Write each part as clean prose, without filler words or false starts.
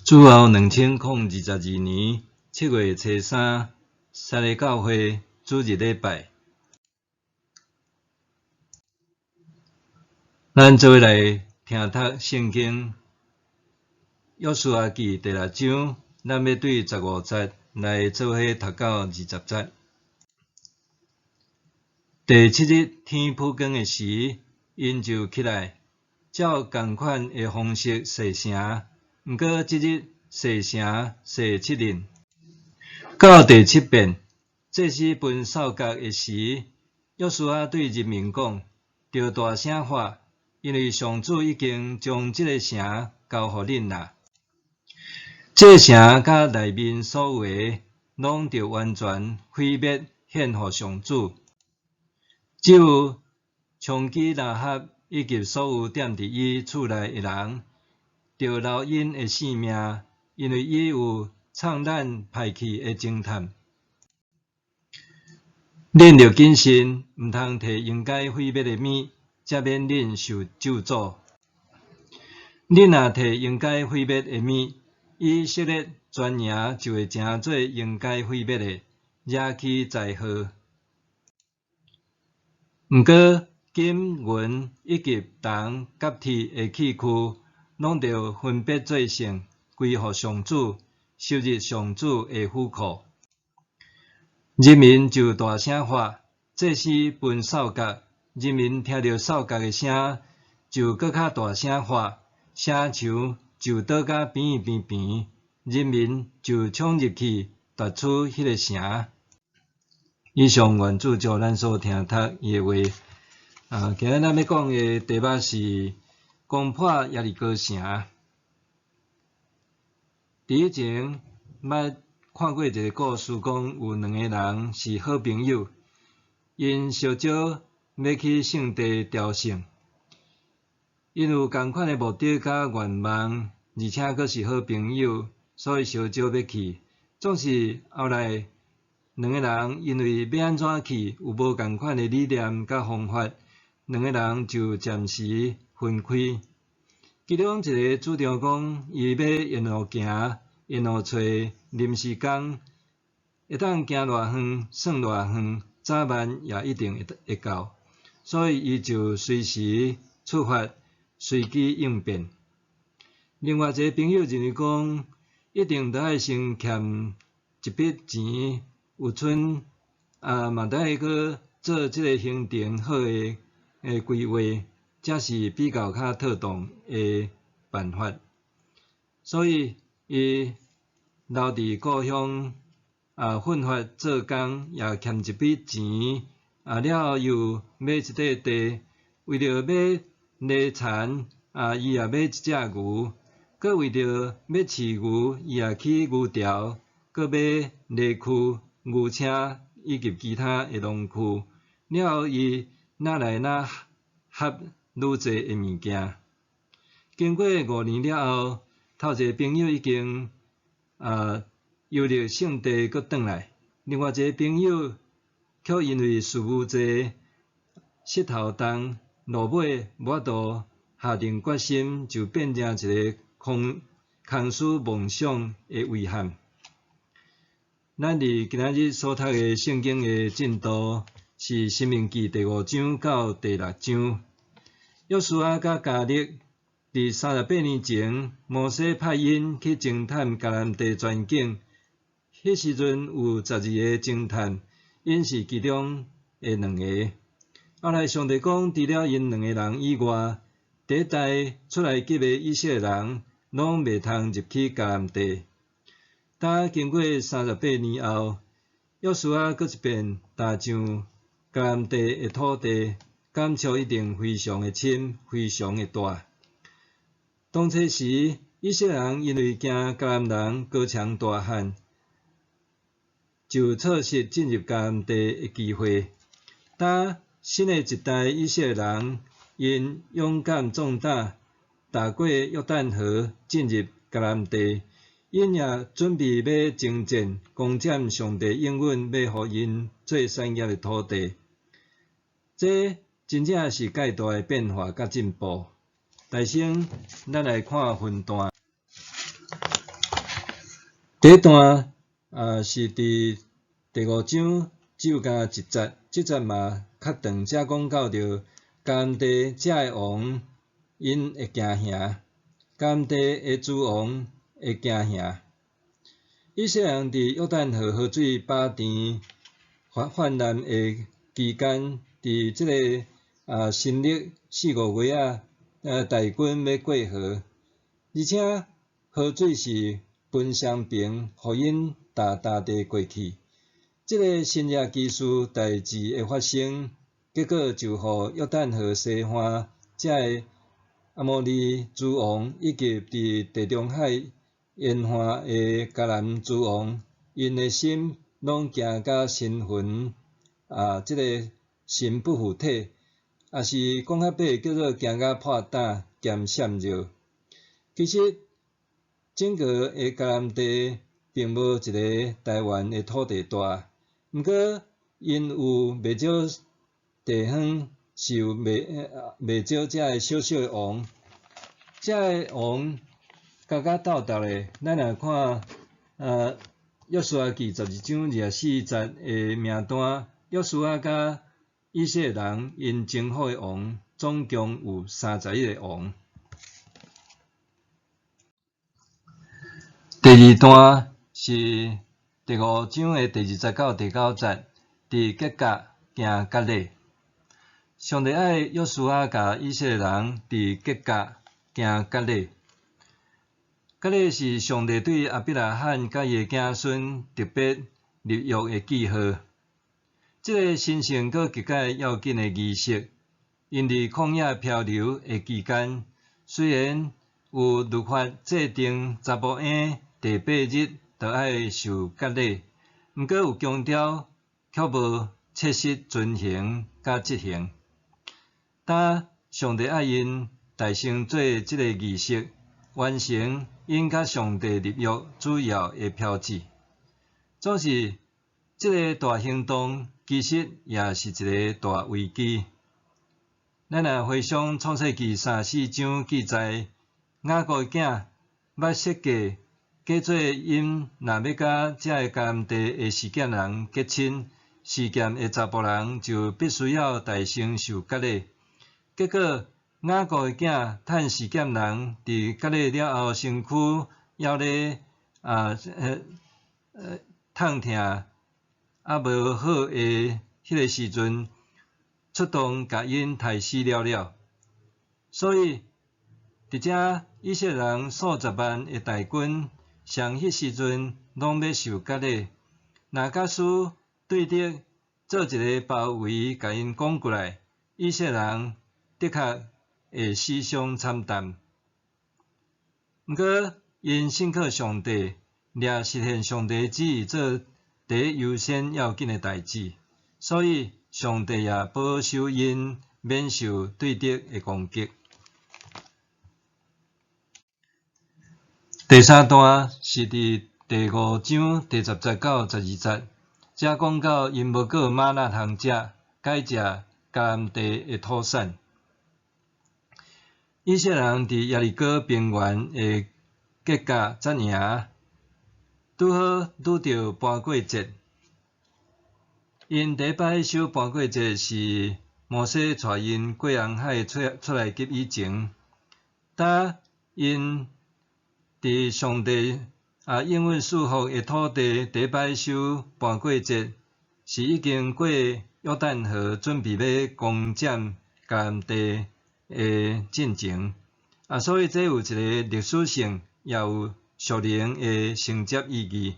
主后2022年7月初3，撒利教会主日礼拜，咱做伙来听读圣经。约书亚记第6章，咱要对15节来做伙读到20节。第7日天曝光的时，因就起来，照同款的方式洗城。毋过即日洗城洗7日。到第7遍，这是分扫角的时，约书亚对人民讲：着大声喊，因为上主已经将即个城交互恁啦。这城甲内面所有的，拢着完全毁灭，献互上主。只有枪击拉合以及所有踮伫伊厝内的人，着留因的性命，因为伊有创咱派去的侦探。恁着谨慎，毋通摕应该毁灭的物，则免恁受咒诅。恁若摕应该毁灭的物，以色列全营就会成做应该毁灭的，惹起灾祸。毋过金、银以及铜、甲铁的器具，拢着分别做圣，归互上主，收入上主的府库。人民就大声喊，这是分扫角。人民听到扫角的声，就搁较大声喊，城墙就倒甲边边，人民就冲入去夺取迄个城。以上愿主照咱所听读伊的话。今日咱要讲的题目是攻破耶利哥城。伫以前，捌看过一个故事，讲有2个人是好朋友，因相招要去圣地朝圣。因有同款的目的甲愿望，而且佫是好朋友，所以相招要去。总是后来2个人因为要安怎去，有无同款的理念甲方法，2个人就暂时分开。其中一个主张讲，伊要沿路行，沿路找临时工，会当行偌远，算偌远，早晚也一定会到。所以伊就随时出发，随机应变。另外一个朋友认为讲，一定得爱先欠一笔钱，有剩嘛得爱去做即个行程好的规划，才是比较妥当的办法。所以伊留伫故乡奋发做工，也欠一笔钱了后又买一块地，为着买犁田伊也买一只牛，佮为着要饲牛，伊也去牛潮，佮买犁区、牛车以及其他的农具。了后伊哪来合愈侪的物件。经过5年了后，头一个朋友已经游历圣地佮转来，另外一个朋友却因为事务侪、膝头重，落尾无法度下定决心，就变成一个空思梦想的遗憾。咱伫今仔日所读的圣经的进度是《申命记》第5章到第6章。约书亚甲迦勒伫38年前，摩西派因去侦探迦南地全境。迄时阵有12个侦探，因是其中的2个。后来上帝讲，除了因2个人以外，第一代出来及的以色列人，拢袂通入去迦南地。当经过38年后，约书亚搁一遍踏上迦南地的土地，感触一定非常的深，非常的大。当初时，以色列人因为惊迦南人高墙大汉，就错失进入迦南地的机会。当新的一代以色列人因勇敢壮大，踏过约旦河进入迦南地，因也准备要征战，攻占上帝应允要互因做产业的土地。这真正是介大的变化甲进步。大先，咱来看分段。第一段是伫第5章只有加1节，这节嘛较长，才讲到着迦南地遮个王因会行兄，迦南地个诸王会行兄。以色列人伫约旦河河水饱甜泛滥的期间，伫即个新历4、5月大军要过河，而且河水是分双边，互因大地过去。即个新约奇事代志的发生，结果就互约旦河西岸遮个阿摩利诸王，以及伫地中海沿岸的迦南诸王，因的心拢惊甲神魂即个神不附体，也是讲较白叫做惊甲破胆兼闪热。其实整个的迦南地并无一个台湾的土地大，毋过因有袂少地方是有袂少遮个小小的王，遮个王加加斗斗的，咱来看约书亚记12章24节的名单，约书亚甲以色列人因征服的王，总共有31个王。第二段是第5章的第2节到第9节，伫吉甲行甲勒。上帝爱约书亚甲以色列人伫吉甲行甲勒。甲勒是上帝对亚伯拉罕甲伊个子孙特别立约的记号。即个神圣佮极介要紧的仪式，因伫旷野漂流的期间，虽然有律法制定查甫婴第8日就爱受割礼，毋过有强调，却无切实遵行甲执行。当上帝爱因大成做即个仪式，完成因甲上帝立约主要的标志。总是即个大行动，其实也是一个大危机。咱来回想创世纪3、4章记载，雅各的囝捌设计假做因若要甲遮个迦南地的示剑人结亲，示剑的查甫人就必须要大成受割礼。结果雅各的囝趁示剑人伫割礼了后身躯还咧痛疼无好的迄个时阵，出动甲因杀死了。所以伫遮以色列人数十万的大军，上迄时阵拢要受割礼。若假使对敌做一个包围，甲因攻过来，以色列人的确会死伤惨淡。毋过因信靠上帝，掠实现上帝旨意做第一优先要紧的代志，所以上帝也保守因免受对敌的攻击。第三段是伫第5章第10节到12节，遮讲到因无过玛纳通食，改食迦南地的土产。以色列人伫耶利哥平原的吉甲扎营，拄好拄着搬过节。因第一摆守搬过节是摩西带因过红海出来及以前，当因伫上帝应允祝福的土地第一摆守搬过节，是已经过约旦河，准备要攻占迦南地的进程。所以这有一个历史性，也有属灵的承接意义。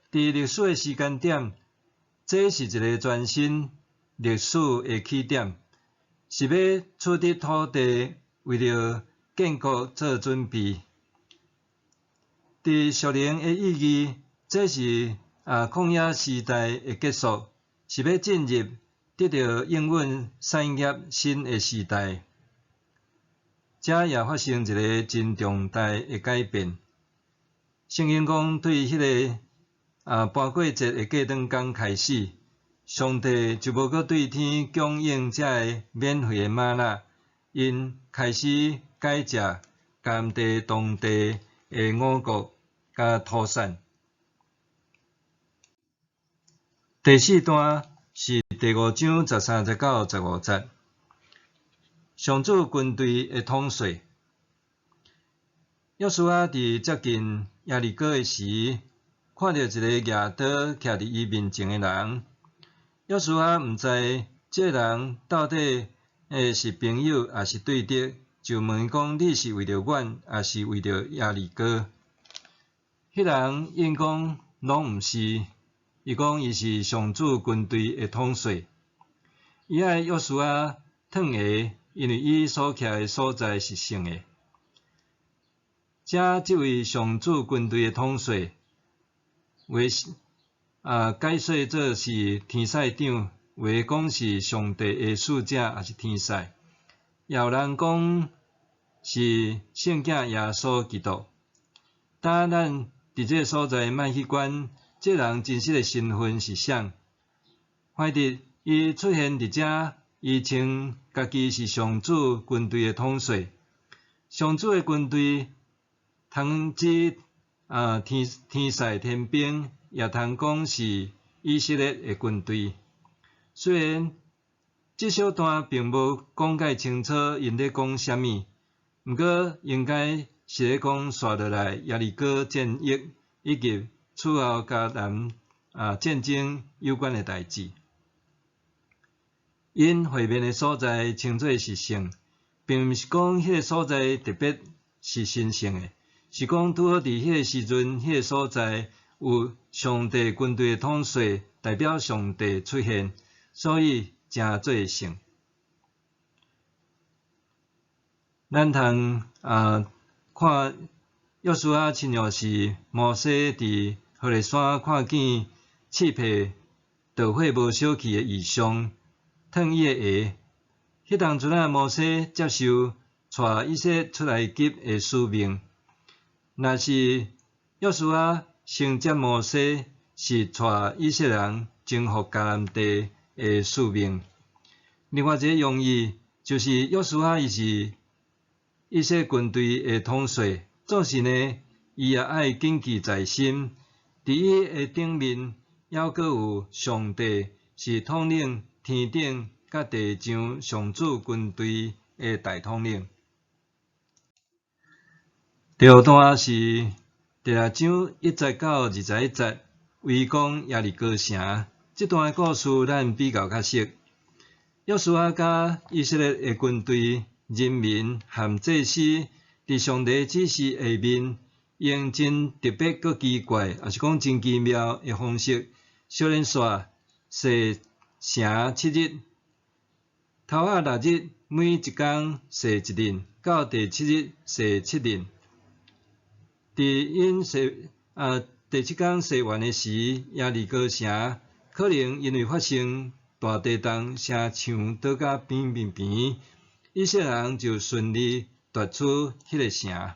伫历史的时间点，这是一个全新历史的起点，是要取得土地，为了建国做准备。伫属灵的意义，这是旷野时代的结束，是要进入得到应允产业新的时代。这也发生一个真重大的改变。圣经讲，对迄个搬过节的过当天开始，上帝就无搁对天供应这个免费的玛纳，因开始改食迦南地当地的五谷甲土产。第四段是第5章13、19、15节。上主军队的统帅。约书亚伫接近耶利哥的时，看到一个举刀徛伫伊面前的人。约书亚毋知这人到底是朋友还是对敌，就问伊讲：你是为着阮，还是为着耶利哥？迄人应讲拢毋是，伊讲伊是上主军队的统帅。伊爱约书亚脱鞋，因为伊所徛的所在是圣的。这位上主军队的统帅，解说做是天使长，话讲是上帝的使者，也是天使。也有人讲是圣囝耶稣基督。当咱伫这个所在莫去管这人真实的身份是啥，反正伊出现伫遮，伊称家己是上主军队的统帅。上主的军队通指天使天兵，也通讲是以色列的军队。虽然这小段并无讲解清楚因咧讲啥物，毋过应该是咧讲刷落来耶利哥战役以及此后迦南战争有关的代志。因会面的所在称作是圣，并毋是讲迄个所在特别是神圣的，是讲拄好伫迄个时阵，迄个所在有上帝军队的统帅，代表上帝出现，所以诚做圣。咱通看约书亚亲像是摩西伫何烈山看见刺皮稻火无烧去的异象，脱伊的鞋。迄当阵摩西接受带以色列出埃及的使命。若是约书亚承接摩西，是带以色列人征服迦南地的使命。另外一个用意就是约书亚伊是以色列军队的统帅，总是呢，伊也爱谨记在心。伫伊的顶面，还阁有上帝是统领天顶甲地上上主军队的大统领。第5段是第6章1节到21节，围攻耶利哥城。这段的故事咱比较较熟。约书亚甲以色列的军队、人民和祭司，伫上帝指示下面，用真特别佮奇怪，也是讲真奇妙的方式，小连续洗城7日。头6日每一天洗1轮，到第7日洗7轮。伫因第7天洗完的时，耶利哥城可能因为发生大地动，城墙倒甲平，以色列人就顺利夺取迄个城。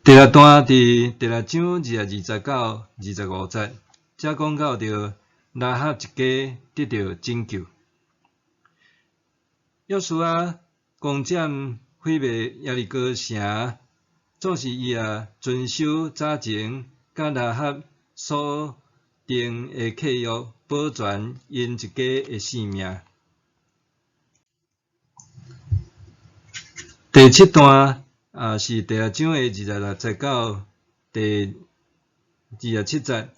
第6段伫第6章29到25节，则讲到着拉合一家得到拯救。约书亚攻占毁灭耶利哥城，总是伊也遵守早前甲拉合所定的契约，保全因一家的性命。第7段是第6章的26节到第27节，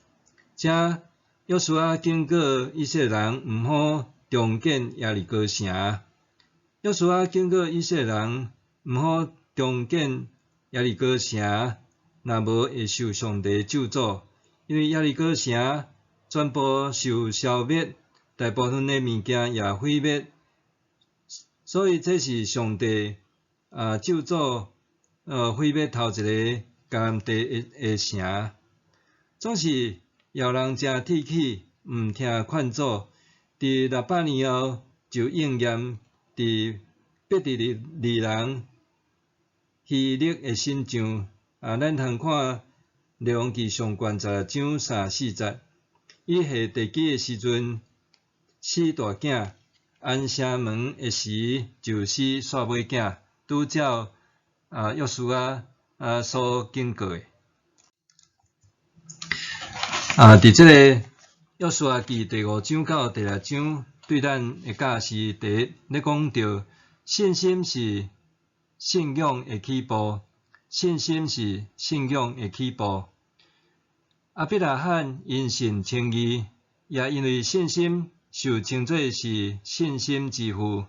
这约书亚警告以色列人毋好重建耶利哥城。约书亚警告以色列人毋好重建耶利哥城，若无会受上帝咒诅，因为耶利哥城全部受消灭，大部分的物件也毁灭，所以这是上帝咒诅毁灭头一个迦南地的城。总是要人真铁齿，毋听劝阻。伫600年后就应验伫伯特利人希勒的神像。咱通看列王记上卷16章3、4节。伊下地基的时阵，死大囝；安城门的时，就死煞尾囝。拄照约书亚所警告的。伫即个约书亚记第5章到第6章，对咱的教是第一，咧讲到信心是信仰的起步，信心是信仰的起步。亚伯拉罕因信称义，也因为信心受称作是信心之父。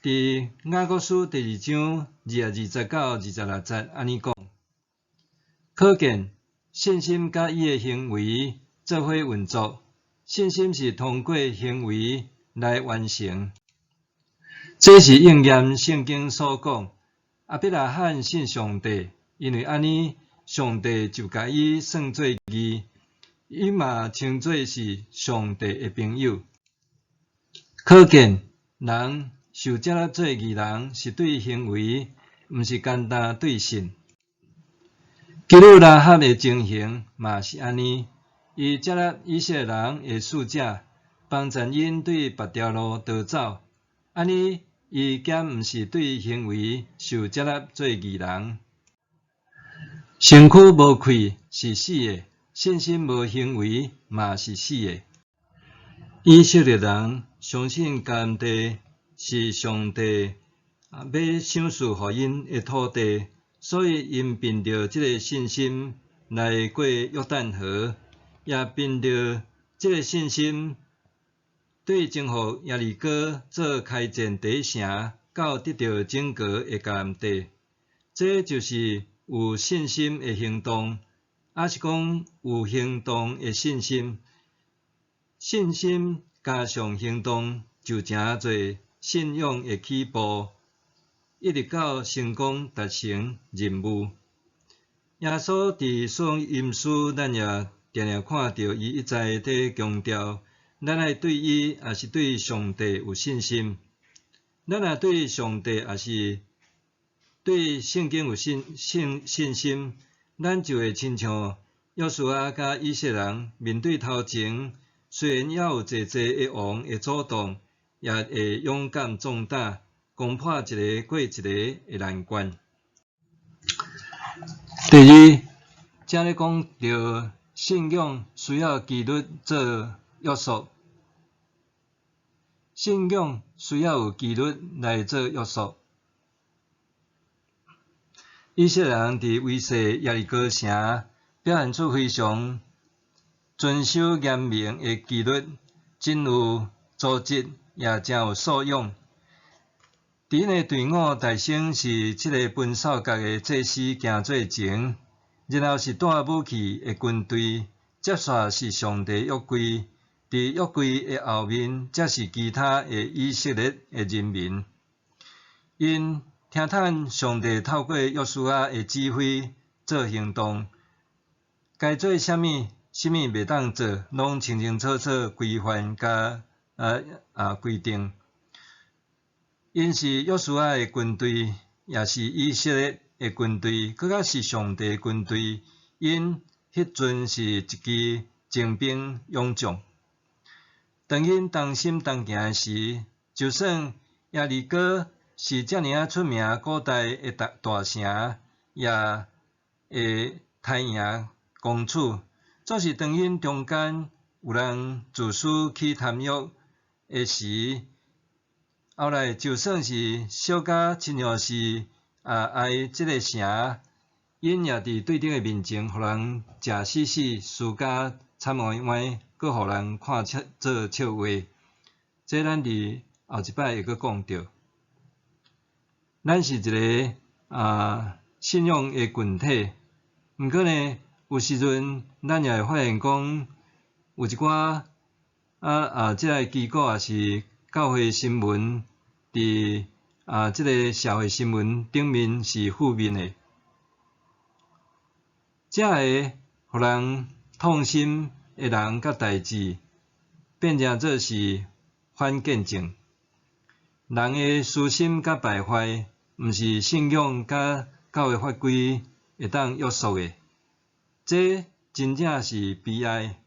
伫雅各书第2章29到26节安尼讲，可见信心甲伊的行为做伙运作，信心是通过行为来完成。这是应验圣经所讲，亚伯拉罕信上帝，因为安尼上帝就甲伊算作义，伊嘛称作是上帝的朋友。可见人受接纳做义人，是对行为，毋是简单对信。基督拉合的情形嘛是安尼，伊接纳以色列人的使者，帮助因对别条路逃走。安尼，伊减毋是对行为受接纳做义人。身躯无气是死的，信心无行为嘛是死的。以色列人相信甘地是上帝要赏赐互因的土地。所以，因凭着即个信心来过约旦河，也凭着即个信心对征服耶利哥做开战第一城，到得到整个的迦南地。这就是有信心的行动，也是讲有行动的信心。信心加上行动，就诚做信仰的起步。一直到成功达成任务。耶稣伫所应书，咱也定定看到伊一再地强调，咱爱对伊也是对上帝有信心。咱也对上帝也是对圣经有信心，咱就会亲像约书亚甲以色列人面对头前，虽然也有济的王会阻挡，也会勇敢壮胆。攻破一个过一个的难关。第二，这咧讲到信仰需要纪律做约束，信仰需要有纪律来做约束。以色列人伫威慑耶利哥城，表现出非常遵守严明的纪律，真有组织，也真有素养。伫因个队伍大先是即个分扫角的祭司行做前，然后是带武器的军队，接续是上帝约柜，伫约柜的后面则是其他的以色列的人民。因听叹上帝透过约书亚的指挥做行动，该做啥物袂当做，拢清清楚楚规范甲规定。因是约书亚的军队，也是以色列的军队，搁较是上帝的军队。因迄阵是一支精兵勇将。当因当心当行的时，就算耶利哥是遮尔出名古代的大城，也会太赢攻取。总是当因中间有人自私去贪欲的时，后来就算是小甲亲像是爱即个城，因也伫对顶的面前，互人食死死，输甲惨歪歪，搁互人看做笑话。这咱伫后一摆会搁讲到。咱是一个信仰的群体，毋过呢，有时阵咱也会发现讲，有一寡即个机构也是。教会新闻伫即个社会新闻顶面是负面的，这个互人痛心的人甲代志，变成做是反见证。人的私心甲败坏，毋是信仰甲教会法规会当约束的，这真正是悲哀。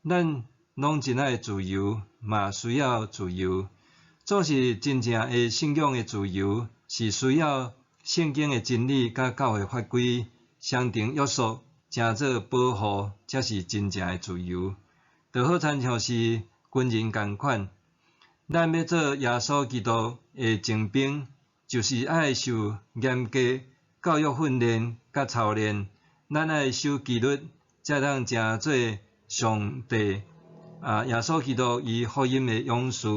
咱拢真爱自由，嘛需要自由。做是真正的信仰的自由，是需要圣经的真理甲教会法规相同约束，成做保护，才是真正诶自由。就好亲像是军人共款，咱要做耶稣基督诶精兵，就是爱受严格教育训练甲操练，咱爱守纪律，才通成做上帝耶稣基督伊福音诶勇士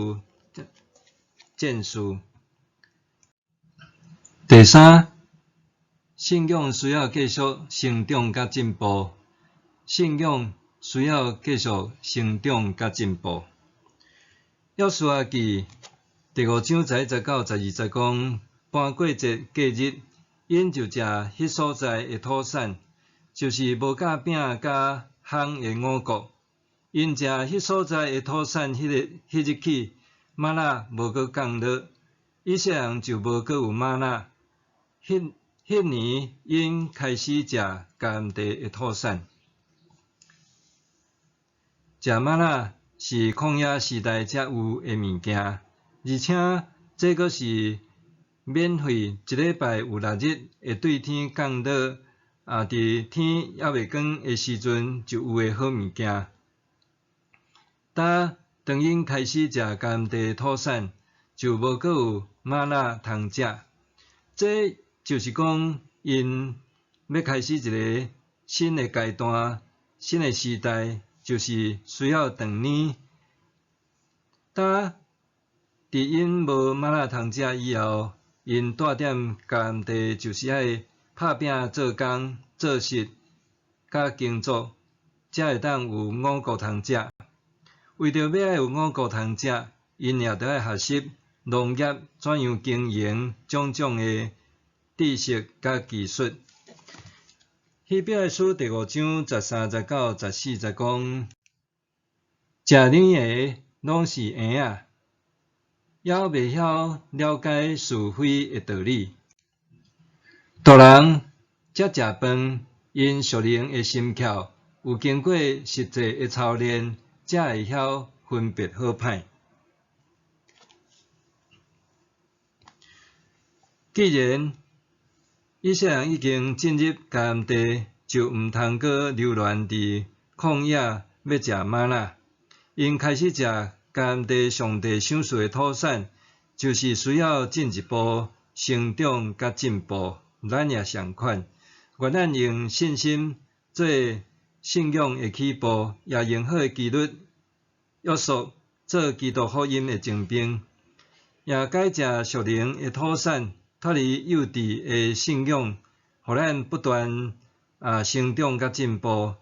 战士。第三，信仰需要继续成长甲进步。信仰需要继续成长甲进步。约书亚记第5章11、19、12讲，搬过节假日，因就食迄所在诶土产，就是无甲饼甲烘诶五谷。因食迄所在诶土产迄日起，吗哪无搁降落，以色列人就无搁有吗哪。迄年因开始食迦南地诶土产。食吗哪是旷野时代才有诶物件，而且这阁是免费，一礼拜有6日会对天降落，伫天还未光诶时阵就有诶好物件。当因开始食迦南地土产，就无搁有吗哪通食。这就是讲，因要开始一个新诶阶段、新诶时代。就是需要长年，伫因无吗哪通食以后，因住踮迦南地，就是爱拍拼做工、做事、甲耕作，才会当有五谷通食。为着要爱有五谷通食，因也着爱学习农业怎样经营，种种诶知识甲技术。希伯来书第5章13、19、14讲，食奶诶拢是婴仔，还未晓了解是非诶道理。大人才食饭，因属灵诶心窍有经过实际诶操练，才会晓分别好歹。既然以色列人已经进入迦南地，就毋通阁流连伫旷野要食吗哪。因开始食迦南地上帝赏赐诶土产，就是需要进一步成长甲进步。咱也相款，愿咱用信心做信仰诶起步，也用好诶纪律约束做基督福音诶精兵，也改食属灵诶土产。脱离幼稚诶信仰，互咱不断成长甲进步，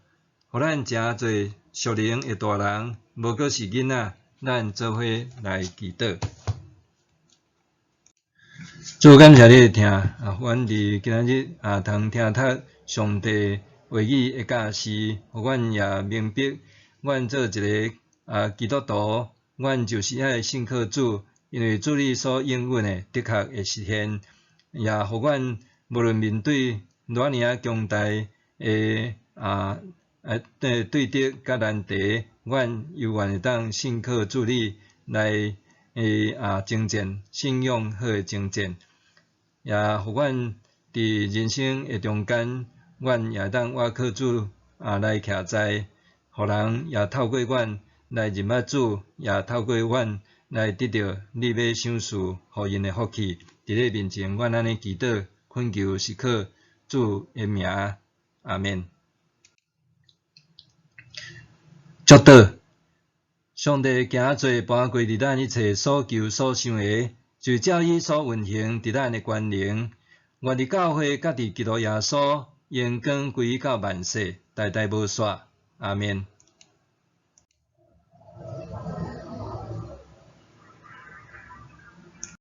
互咱诚侪属灵诶大人，无阁是囡仔，咱做伙来祈祷。主感谢你诶听，阮伫今仔日通听读上帝话语诶教示，互阮也明白，阮做一个基督徒，阮就是爱信靠主。因为主你所应允诶，的确会实现，也互阮无论面对偌尔强大诶对敌甲难题，阮犹原会当信靠主你来征战，信仰好诶征战，也互阮伫人生诶中间，阮也当倚靠主来徛在，互人也透过阮来认捌主，也透过阮来得到你要赏赐互因诶福气。伫你面前，阮安尼祈祷，恳求是靠主诶名，阿免。祝祷，上帝行做搬过伫咱一切所求所想诶，就照伊所运行伫咱诶权能，愿伫教会甲伫基督耶稣，荣光归到万世，代代无煞，阿免。